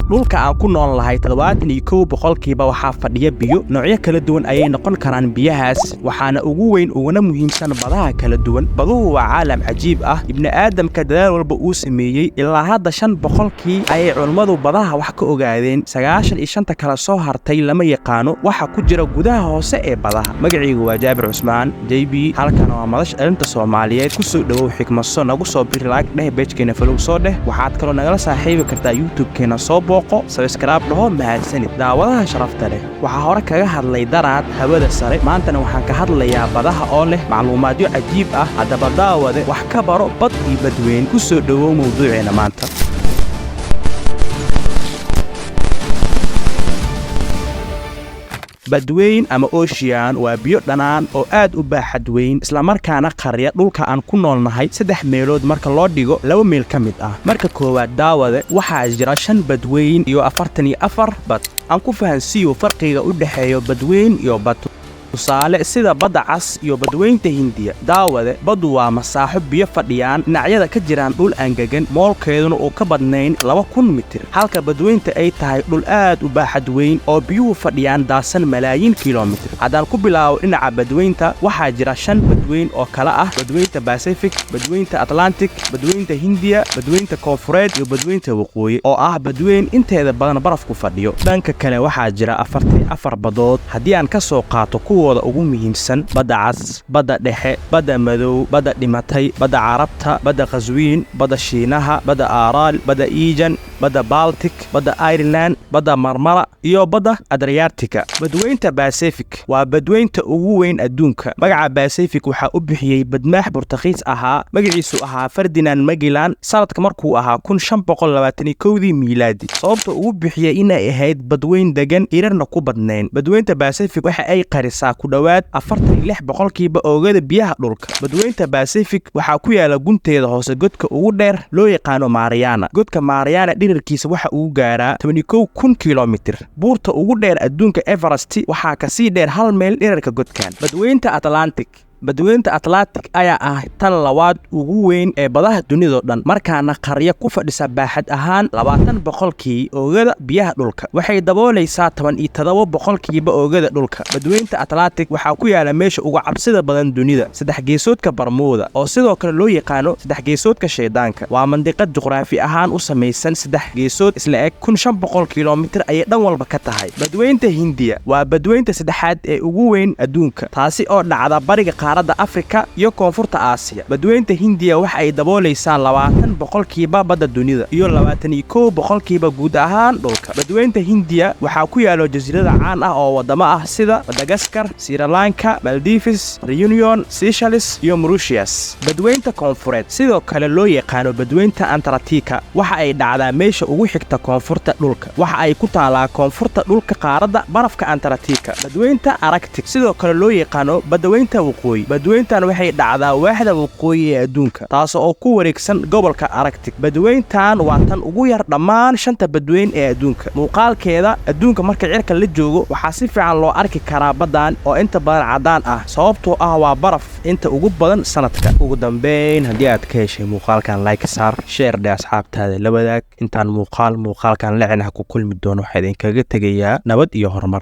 dhulka aan ku nool lahay 71% waxaa fadhiya biyo noocyo kala duwan ayay noqon karaan biyahaas waxaana ugu weyn uguna muhiimsan badaha kala duwan baduhu waa caalam cajiib ah ibni aadamka dadaal walba uu sameeyay ilaa hadda 5% ayay culimadu badaha wax ka ogaadeen 95 kala soo hartay lama yaqaano waxa ku jira gudaha hoose ee badaha magacaygu waa Jaabir Cusmaan JB halkan waa madash arinta Soomaaliyeed ku soo dhawow xikmaso nagu soo bir like dheh page-keena follow soo dheh waxaad kaloo nagala saaxiibi kartaa YouTube-keena soo booqo subscribe dhaho mahadsanid daawadaha sharafta leh waxa hore kaga hadlay daraad hawada sare maantana waxaan ka hadlayaa badaha oo leh macluumaadyo cajiib ah hadaba daawade wax ka baro bad iyo badweyn ku soo dhawow mawduuceena maanta badweyn ama ocean waa biyo dhanaan oo aad u baaxad weyn isla markaana qarya dhulka aan ku noolnahay 3 meelood marka loo dhigo 2 meel ka mid ah marka koowaad daawade waxaa jira 5 badweyn iyo 44 bad aan ku fahansiiyo farqiga u dhaxeeyo badweyn iyo bad tusaale sida badda cas iyo badweynta Hindiya daawade badu waa masaaxo biyo fadhiyaan dhinacyada ka jiraan dhul angagan moolkeeduna oo ka badnayn 2000 mitir halka badweynta ay tahay dhul aad u baaxad weyn oo biyuhu fadhiyaan daasan malaayiin kiiloomitir haddaan ku bilaabo dhinaca badweynta waxaa jira 5 badweyn oo kala ah badweynta Pacific badweynta Atlantic badweynta Hindiya badweynta Koonfureed iyo badweynta Waqooyi oo ah badweyn inteeda badan baraf ku fadhiyo dhanka kale waxaa jira 44 badood haddii aan ka soo qaato wada ugu muhiimsan badda cas badda dhexe badda madow badda dhimatay badda carabta badda qaswiin badda shiinaha badda aaraal badda iijan badda baltic badda ireland badda marmara iyo badda adriatica badweynta Pacific waa badweynta ugu weyn adduunka magaca Pacific waxa u bixiyay badmaax Boortaqiis ahaa magaciisu ahaa Ferdinand Magellan sanadka markuu ahaa 1521 miilaadi sababta uu bixiyay inay ahayd badweyn degan irarna ku badnayn badweynta Pacific waxa ay qarisaa ku dhawaad 46% oogada biyaha dhulka badweynta Pacific waxa ku yaala gunteeda hoose godka ugu dheer loo yaqaan Mariana godka Mariana dhirirkiisa waxa uu gaaraa 11000 kiiloomitir buurta ugu dheer adduunka Everest waxa ka sii dheer hal meel dhirirka godkan badweynta Atlantic ayaa ah tan labaad ugu weyn ee badaha dunida dhan markaana qarya ku fadhisa baaxad ahaan 20% oogada biyaha dhulka waxay daboolaysaa 17% oogada dhulka badweynta Atlantic waxa ku yaala meesha ugu cabsida badan dunida saddex geesoodka Bermuda oo sidoo kale loo yaqaan saddex geesoodka shaydaanka waa mandiqad juqraafi ahaan u samaysan saddex geesood isla eg 1500 kiiloomitir ay dhan walba ka tahay badweynta Hindiya waa badweynta saddexaad ee ugu weyn adduunka taasi oo dhacda bariga qaaradda Afrika iyo koonfurta Aasiya badweynta Hindiya waxa ay daboolaysaa 20% badda dunida iyo 21% guud ahaan dhulka badweynta Hindiya waxa ku yaalo jasiirado caan ah oo wadamo ah sida Madagascar Sri Lanka Maldives Reunion Seychelles iyo Mauritius badweynta koonfureed sidoo kale loo yaqaan badweynta Antarctica waxa ay dhacdaa meesha ugu xigta koonfurta dhulka waxa ay ku taalaa koonfurta dhulka qaaradda barafka Antarctica badweynta Arctic sidoo kale loo yaqaan badweynta waqooyi badweyntan waxay dhacdaa waaxda waqooyi ee adduunka taas oo ku wareegsan gobolka Arctic badweyntan waa tan ugu yar dhammaan 5 badweyn ee adduunka muuqaalkeeda adduunka marka cirka la joogo waxa si fiican loo arki karaa badan oo inta badan cadaan ah sababtoo ah waa baraf inta ugu badan sanadka ugu dambeyn hadii aad ka heshay muuqaalkan like saar share dhe asxaabtaada la wadaag intaan muuqaalkan lacinaha ku kulmi doono waxaan idin kaga tagayaa nabad iyo horumar